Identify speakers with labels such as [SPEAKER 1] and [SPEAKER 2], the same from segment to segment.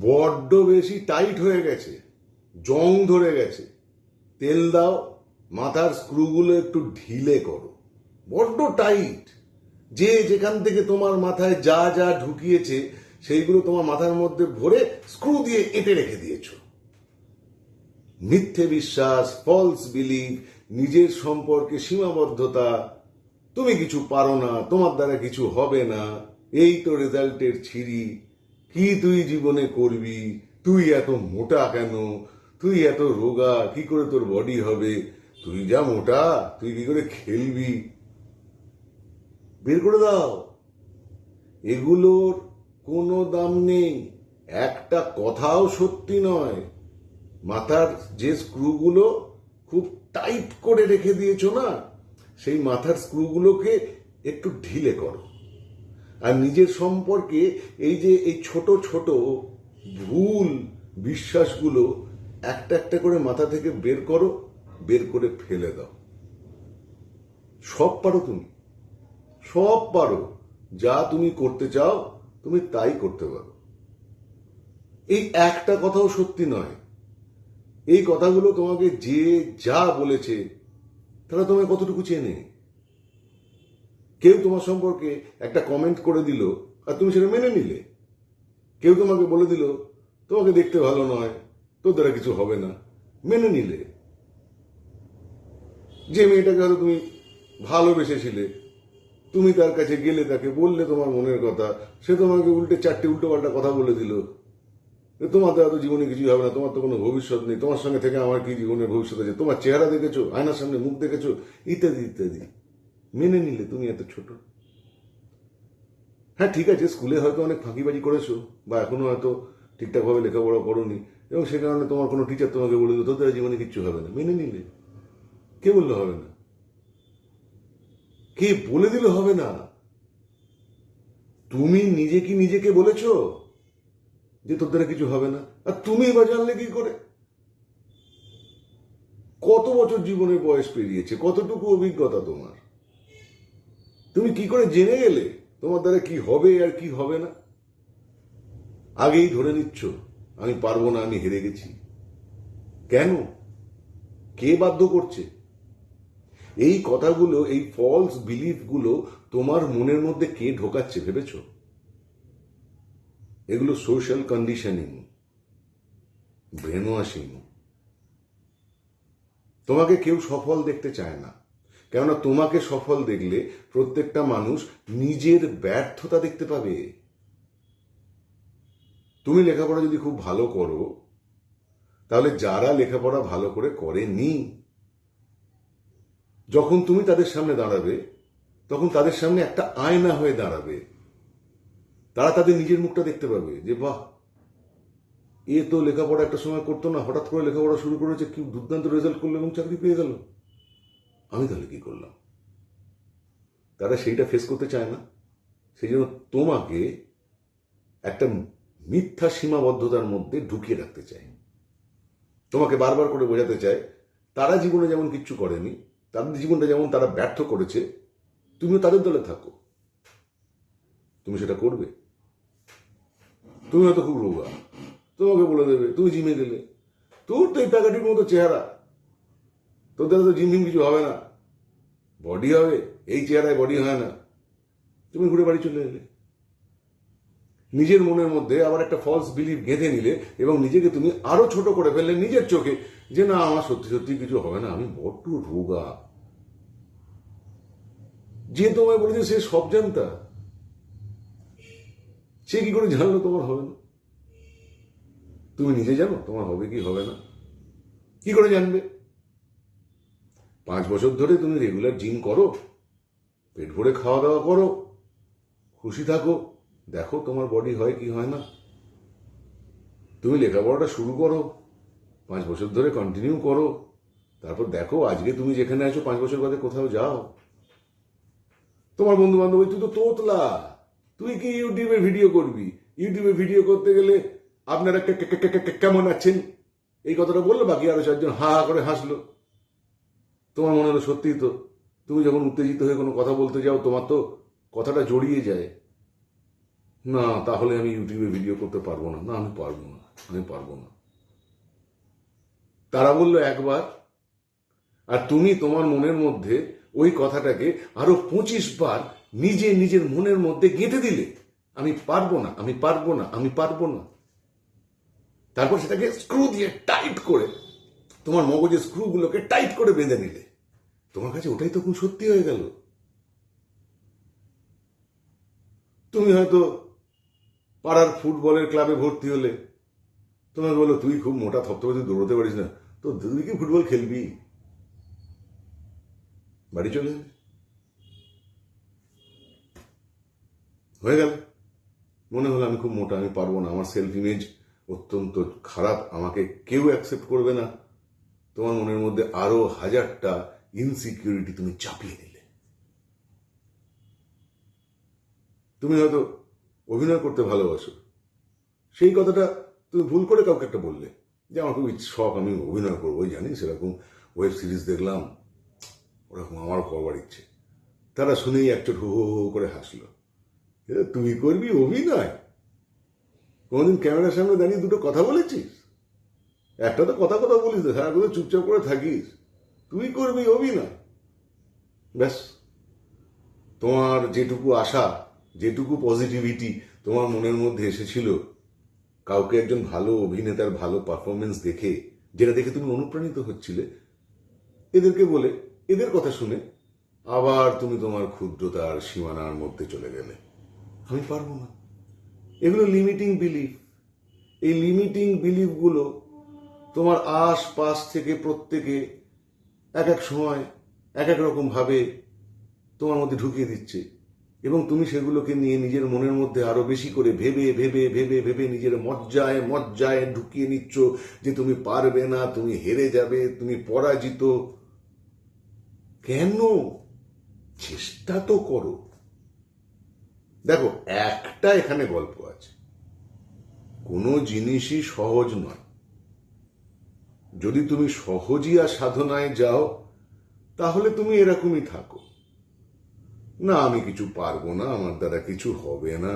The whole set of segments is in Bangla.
[SPEAKER 1] বড্ড বেশি টাইট হয়ে গেছে, জং ধরে গেছে। তেল দাও, মাথার স্ক্রুগুলো একটু ঢিলে করো। বড্ড টাইট। যে যেখান থেকে তোমার মাথায় যা যা ঢুকিয়েছে সেইগুলো তোমার মাথার মধ্যে ভরে স্ক্রু দিয়ে এঁটে রেখে দিয়েছ। মিথ্যে বিশ্বাস, ফলস বিলিভ, নিজের সম্পর্কে সীমাবদ্ধতা, তুমি কিছু পারো না, তোমার দ্বারা কিছু হবে না, এই তো রেজাল্টের ছিরি, কি তুই জীবনে করবি, তুই এত মোটা কেন, তুই এত রোগা, কি করে তোর বডি হবে, তুই যা মোটা, তুই কি করে খেলবি। বের করে দাও। এগুলোর কোনো দাম নেই, একটা কথাও সত্যি নয়। মাথার যে স্ক্রুগুলো খুব টাইট করে রেখে দিয়েছো না, সেই মাথার স্ক্রুগুলোকে একটু ঢিলে করো। আর নিজের সম্পর্কে এই ছোট ছোট ভুল বিশ্বাসগুলো একটা একটা করে মাথা থেকে বের করো, বের করে ফেলে দাও। সব পারো তুমি, সব পারো। যা তুমি করতে চাও তুমি তাই করতে পারো। এই একটা কথাও সত্যি নয়। এই কথাগুলো তোমাকে যে যা বলেছে তারা তোমায় কতটুকু চেনে। কেউ তোমার সম্পর্কে একটা কমেন্ট করে দিল আর তুমি সেটা মেনে নিলে। কেউ তোমাকে বলে দিল তোমাকে দেখতে ভালো নয়, তোর দ্বারা কিছু হবে না, মেনে নিলে। যে মেয়েটাকে হয়তো তুমি ভালোবেসেছিলে, তুমি তার কাছে গেলে, তাকে বললে তোমার মনের কথা, সে তোমাকে উল্টে চারটে উল্টো পাল্টা কথা বলে দিল। তোমার দ্বারা তো জীবনে কিছুই হবে না, তোমার তো কোনো ভবিষ্যৎ নেই, তোমার সঙ্গে থেকে আমার কি জীবনের ভবিষ্যৎ আছে, তোমার চেহারা দেখেছো, আয়নার সামনে মুখ দেখেছো, ইত্যাদি ইত্যাদি। মেনে নিলে তুমি এত ছোট। হ্যাঁ ঠিক আছে, স্কুলে হয়তো অনেক ফাঁকিবাজি করেছো, বা এখনো হয়তো ঠিকঠাকভাবে লেখাপড়া করোনি, এবং সে কারণে তোমার কোনো টিচার তোমাকে বলে দিল তোর দ্বারা জীবনে কিচ্ছু হবে না। মেনে নিলে। কে বললে হবে না? কে বলে দিলে হবে না? তুমি নিজে কি নিজেকে বলেছো যে তোর দ্বারা কিছু হবে না? আর তুমি বা জানলে কি করে? কত বছর জীবনের বয়স পেরিয়েছে, কতটুকু অভিজ্ঞতা তোমার? তুমি কি করে জেনে গেলে তোমার দ্বারা কি হবে আর কি হবে না? আগেই ধরে নিচ্ছ আমি পারবো না, আমি হেরে গেছি। কেন? কে বাধ্য করছে? এই কথাগুলো, এই ফলস বিলিফ গুলো তোমার মনের মধ্যে কে ঢোকাচ্ছে ভেবেছ? এগুলো সোশ্যাল কন্ডিশনিং, ব্রেন ওয়াশিং। তোমাকে কেউ সফল দেখতে চায় না, কেননা তোমাকে সফল দেখলে প্রত্যেকটা মানুষ নিজের ব্যর্থতা দেখতে পাবে। তুমি লেখাপড়া যদি খুব ভালো করো, তাহলে যারা লেখাপড়া ভালো করে করেনি, যখন তুমি তাদের সামনে দাঁড়াবে, তখন তাদের সামনে একটা আয়না হয়ে দাঁড়াবে। তারা তাদের নিজের মুখটা দেখতে পাবে যে বাহ, এ তো লেখাপড়া একটা সময় করতো না, হঠাৎ করে লেখাপড়া শুরু করেছে, কি দুর্দান্ত রেজাল্ট করলো এবং চাকরি পেয়ে গেল। আমি তাহলে কি করলাম? তারা সেইটা ফেস করতে চায় না। সেই জন্য তোমাকে একটা মিথ্যা সীমাবদ্ধতার মধ্যে ঢুকিয়ে রাখতে চায়। তোমাকে বারবার করে বোঝাতে চায় তারা জীবনে যেমন কিচ্ছু করেনি, তাদের জীবনটা যেমন তারা ব্যর্থ করেছে, তুমিও তাদের দলে থাকো। তুমি সেটা করবে? তুমি হয়তো খুব রোগা, তোমাকে বলে দেবে তুমি জিমে গেলে, তোর তো এই প্যাকেটের মতো চেহারা, তোর দ্বারা তো জিম কিছু হবে না, বডি হবে, এই চেহারায় বডি হয় না। তুমি ঘুরে বাড়ি চলে এলে। নিজের মনের মধ্যে আবার একটা ফলস বিলিফ গেঁথে নিলে এবং নিজেকে তুমি আরো ছোট করে ফেললে নিজের চোখে, যে না আমার সত্যি সত্যি কিছু হবে না, আমি বড্ড রোগা। যে তোমায় বলেছে সে সব জানতা, সে কি করে জানলো তোমার হবে না? তুমি নিজে জানো তোমার হবে কি হবে না? কি করে জানবে? 5 বছর ধরে তুমি রেগুলার জিম করো, পেট ভরে খাওয়া দাওয়া করো, খুশি থাকো, দেখো তোমার বডি হয় কি হয় না। তুমি লেখাপড়াটা শুরু করো, 5 বছর ধরে কন্টিনিউ করো, তারপর দেখো আজকে তুমি যেখানে আছো 5 বছর বাদে কোথাও যাও। তোমার বন্ধু বান্ধব, তুই তো তোতলা, তুই কি ইউটিউবে ভিডিও করবি? ইউটিউবে ভিডিও করতে গেলে আপনারা কেমন আছেন এই কথাটা বললো, বাকি আরো 4 জন হা হা করে হাসলো। তোমার মনে হলো সত্যিই তো, তুমি যখন উত্তেজিত হয়ে কোনো কথা বলতে যাও তোমার তো কথাটা জড়িয়ে যায়। না তাহলে আমি ইউটিউবে ভিডিও করতে পারবো না। না আমি পারবো না, আমি পারবো না। তারা বললো একবার, আর তুমি তোমার মনের মধ্যে ওই কথাটাকে আরো 25 বার নিজের মনের মধ্যে গেঁথে দিলে, আমি পারবো না, আমি পারবো না, আমি পারবো না। তারপর সেটাকে স্ক্রু দিয়ে টাইট করে, তোমার মগজের স্ক্রুগুলোকে টাইট করে বেঁধে নিলে। তোমার কাছে ওটাই তখন সত্যি হয়ে গেল। তুমি হয়তো পাড়ার ফুটবলের ক্লাবে ভর্তি হলে, তোমাকে বলো তুই খুব মোটা থপথপে, তুই দৌড়তে পারিস না, তো তুই কি ফুটবল খেলবি? বাড়ি চলে যাবে, হয়ে গেল। মনে হলো আমি খুব মোটা, আমি পারবো না, আমার সেলফ ইমেজ অত্যন্ত খারাপ, আমাকে কেউ অ্যাকসেপ্ট করবে না। তোমার মনের মধ্যে আরো 1000টা ইনসিকিউরিটি তুমি চাপিয়ে দিলে। তুমি হয়তো অভিনয় করতে ভালোবাসো, সেই কথাটা তুমি ভুল করে কাউকে একটা বললে যে আমার খুব শখ, আমি অভিনয় করবো, ওই জানি সেরকম ওয়েব সিরিজ দেখলাম, ওরকম আমারও করবার ইচ্ছে। তারা শুনেই একচোট হু হু হু করে হাসলো। তুই করবি অভিনয়? কোনদিন ক্যামেরার সামনে দাঁড়িয়ে দুটো কথা বলেছিস? একটা তো কথা বলিস না, সারা কথা চুপচাপ করে থাকিস। তুই করবি অভিনয়? ব্যাস, তোমার যেটুকু আশা, যেটুকু পজিটিভিটি তোমার মনের মধ্যে এসেছিল কাউকে একজন ভালো অভিনেতার ভালো পারফরমেন্স দেখে, যেটা দেখে তুমি অনুপ্রাণিত হচ্ছিলে, এদেরকে বলে, এদের কথা শুনে আবার তুমি তোমার ক্ষুদ্রতার সীমানার মধ্যে চলে গেলে। আমি পারবো না। এগুলো লিমিটিং বিলিফ। এই লিমিটিং বিলিফগুলো তোমার আশপাশ থেকে প্রত্যেকে এক এক সময় এক এক রকম ভাবে তোমার মধ্যে ঢুকিয়ে দিচ্ছে, এবং তুমি সেগুলোকে নিয়ে নিজের মনের মধ্যে আরো বেশি করে ভেবে ভেবে ভেবে ভেবে নিজের মজ্জায় মজ্জায় ঢুকিয়ে নিচ্ছ যে তুমি পারবে না, তুমি হেরে যাবে, তুমি পরাজিত। কেন? চেষ্টা তো করো। দেখো, একটা এখানে গল্প আছে, কোনো জিনিসই সহজ নয়। যদি তুমি সহজিয়া সাধনায় যাও তাহলে তুমি এরকমই থাকো, না আমি কিছু পারবো না, আমার দ্বারা কিছু হবে না,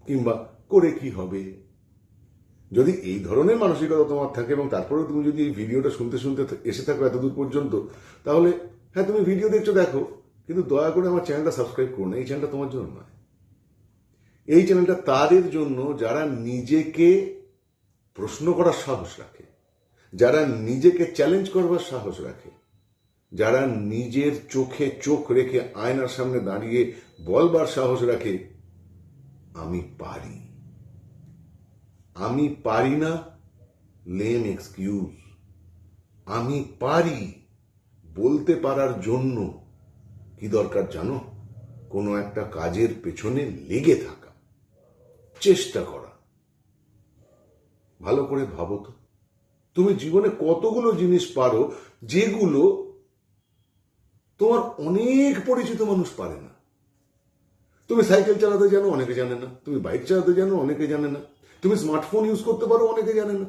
[SPEAKER 1] কিংবা করে কি হবে। যদি এই ধরনের মানসিকতা তোমার থাকে, এবং তারপরেও তুমি যদি এই ভিডিওটা শুনতে শুনতে এসে থাকো এতদূর পর্যন্ত, তাহলে হ্যাঁ তুমি ভিডিও দেখছো, দেখো, কিন্তু দয়া করে আমার চ্যানেলটা সাবস্ক্রাইব করো না। এই চ্যানেলটা তোমার জন্য নয়। এই চ্যানেলটা তাদের জন্য যারা নিজেকে প্রশ্ন করার সাহস রাখে, যারা নিজেকে চ্যালেঞ্জ করবার সাহস রাখে, যারা নিজের চোখে চোখ রেখে আয়নার সামনে দাঁড়িয়ে বলবার সাহস রাখে আমি পারি। আমি পারি না লেম এক্সকিউজ। আমি পারি বলতে পারার জন্য কি দরকার জানো? কোনো একটা কাজের পেছনে লেগে থাকা, চেষ্টা করা। ভালো করে ভাবো তো, তুমি জীবনে কতগুলো জিনিস পারো যেগুলো তোমার অনেক পরিচিত মানুষ পারে না। তুমি সাইকেল চালাতে জানো, অনেকে জানে না। তুমি বাইক চালাতে জানো, অনেকে জানে না। তুমি স্মার্টফোন ইউজ করতে পারো, অনেকে জানে না।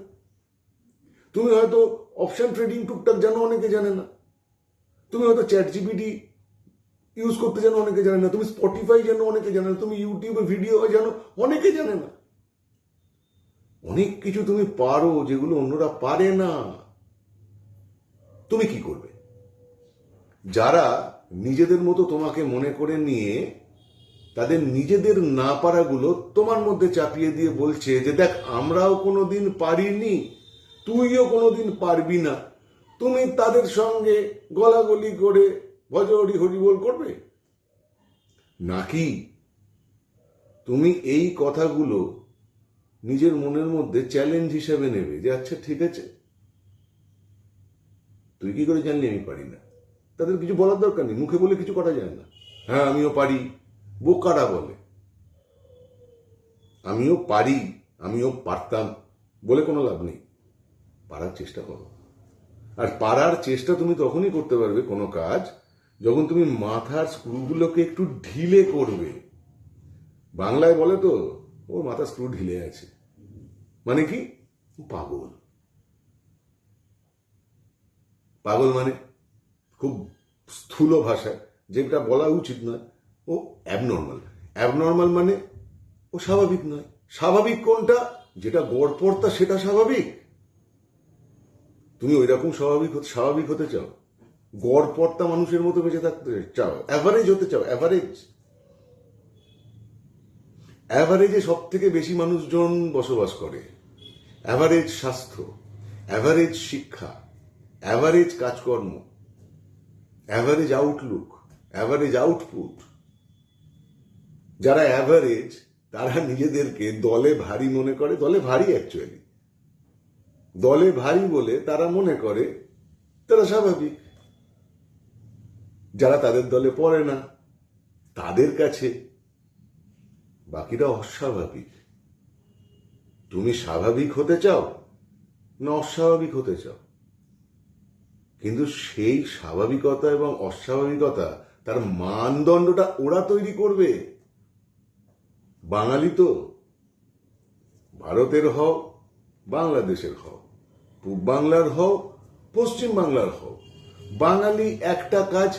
[SPEAKER 1] তুমি হয়তো অপশন ট্রেডিং টুকটাক জানো, অনেকে জানে না। তুমি হয়তো চ্যাট জিপিটি ইউজ করতে জানো, অনেকে জানে না। তুমি স্পটিফাই জানো, অনেকে জানে না। তুমি ইউটিউবে ভিডিও জানো, অনেকে জানে না। অনেক কিছু তুমি পারো যেগুলো অন্যরা পারে না। তুমি কি করবে? যারা নিজেদের মতো তোমাকে মনে করে নিয়ে তাদের নিজেদের না পারাগুলো তোমার মধ্যে চাপিয়ে দিয়ে বলছে যে দেখ আমরাও কোনোদিন পারিনি, তুইও কোনোদিন পারবি না, তুমি তাদের সঙ্গে গলাগলি করে ভজহরি হরিবোল করবে? নাকি তুমি এই কথাগুলো নিজের মনের মধ্যে চ্যালেঞ্জ হিসেবে নেবে যে আচ্ছা ঠিক আছে, তুই কি করে জানলি আমি পারি না? তাদের কিছু বলার দরকার নেই, মুখে বলে কিছু করা যায় না। হ্যাঁ আমিও পারি, বোকারা বলে। আমিও পারি, আমিও পারতাম বলে কোনো লাভ নেই। পারার চেষ্টা করো। আর পারার চেষ্টা তুমি তখনই করতে পারবে কোনো কাজ যখন তুমি মাথার স্ক্রুগুলোকে একটু ঢিলে করবে। বাংলায় বলে তো, ওর মাথার স্ক্রু ঢিলে আছে, মানে কি? পাগল। পাগল মানে খুব স্থূল ভাষায় যেটা বলা উচিত নয়, ও অ্যাবনর্মাল। অ্যাবনর্মাল মানে ও স্বাভাবিক নয়। স্বাভাবিক কোনটা? যেটা গড়পড়তা সেটা স্বাভাবিক। তুমি ওই রকম স্বাভাবিক হতে চাও? গড়পড়তা মানুষের মতো বেঁচে থাকতে চাও? অ্যাভারেজ হতে চাও? অ্যাভারেজে সব থেকে বেশি মানুষজন বসবাস করে। অ্যাভারেজ স্বাস্থ্য, অ্যাভারেজ শিক্ষা, অ্যাভারেজ কাজকর্ম, অ্যাভারেজ আউটলুক, অ্যাভারেজ আউটপুট। যারা অ্যাভারেজ তারা নিজেদেরকে দলে ভারী মনে করে। দলে ভারী অ্যাকচুয়ালি দলে ভারী বলে তারা মনে করে তারা স্বাভাবিক। যারা তাদের দলে পড়ে না তাদের কাছে বাকিরা অস্বাভাবিক। তুমি স্বাভাবিক হতে চাও না অস্বাভাবিক হতে চাও? কিন্তু সেই স্বাভাবিকতা এবং অস্বাভাবিকতা তার মানদণ্ডটা ওরা তৈরি করবে। বাঙালি তো ভারতের হও, বাংলাদেশের হও, পূব বাংলার হও, পশ্চিম বাংলার হও, বাঙালি একটা কাজ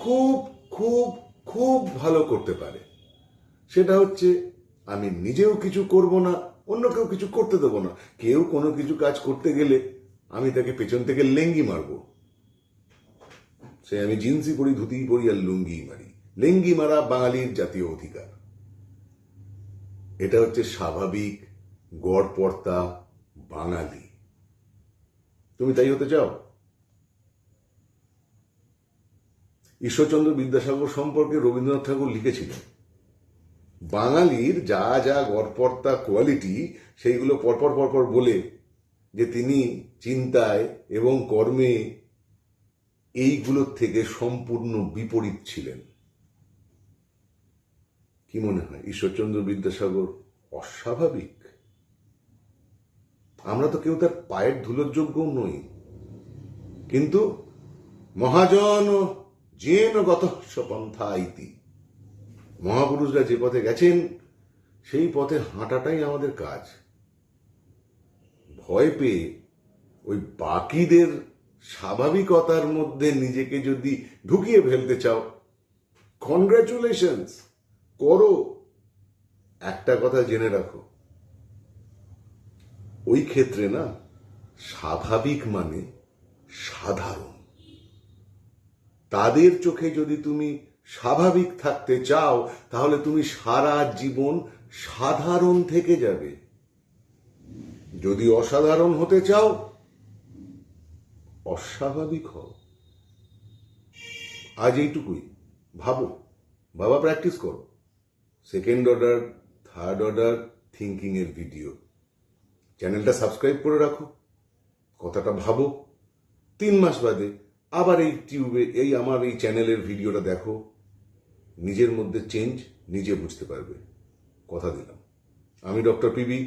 [SPEAKER 1] খুব খুব খুব ভালো করতে পারে। সেটা হচ্ছে আমি নিজেও কিছু করব না, অন্য কেউ কিছু করতে দেবো না। কেউ কোনো কিছু কাজ করতে গেলে আমি তাকে পেছন থেকে লেঙ্গি মারব। সে আমি জিন্সই পরি, ধুতি পরি আর লুঙ্গি মারি। লেঙ্গি মারা বাঙালির জাতীয় অধিকার। এটা হচ্ছে স্বাভাবিক গড়পড়তা বাঙালি। তুমি তাই হতে চাও? ঈশ্বরচন্দ্র বিদ্যাসাগর সম্পর্কে রবীন্দ্রনাথ ঠাকুর লিখেছিলেন, বাঙালির যা যা গড়পড়তা কোয়ালিটি সেইগুলো পরপর পরপর বলে যে তিনি চিন্তায় এবং কর্মে এইগুলোর থেকে সম্পূর্ণ বিপরীত ছিলেন। কি মনে হয় ঈশ্বরচন্দ্র বিদ্যাসাগর অস্বাভাবিক? আমরা তো কেউ তার পায়ের ধুলোর যোগ্য নই। কিন্তু মহাজন যেন গত পন্থা ইতি, মহাপুরুষরা যে পথে গেছেন সেই পথে হাঁটাটাই আমাদের কাজ। ভয় পেয়ে ওই বাকিদের স্বাভাবিকতার মধ্যে নিজেকে যদি ঢুকিয়ে ফেলতে চাও, কনগ্রাচুলেশনস করো। একটা কথা জেনে রাখো, ওই ক্ষেত্রে না স্বাভাবিক মানে সাধারণ। তাদের চোখে যদি তুমি স্বাভাবিক থাকতে চাও তাহলে তুমি সারা জীবন সাধারণ থেকে যাবে। যদি অসাধারণ হতে চাও অস্বাভাবিক হও। আজ এইটুকুই। ভাবা প্র্যাকটিস করো। Second order, third order thinking এর ভিডিও চ্যানেলটা সাবস্ক্রাইব করে রাখো। কথাটা ভাবো, 3 মাস বাদে আবার আমার এই চ্যানেলের ভিডিওটা দেখো। নিজের মধ্যে চেঞ্জ নিজে বুঝতে পারবে। কথা দিলাম। আমি ডক্টর পিবি,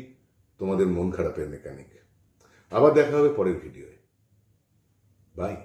[SPEAKER 1] তোমাদের মন খারাপের মেকানিক। আবার দেখা হবে পরের ভিডিওয়ে। বাই।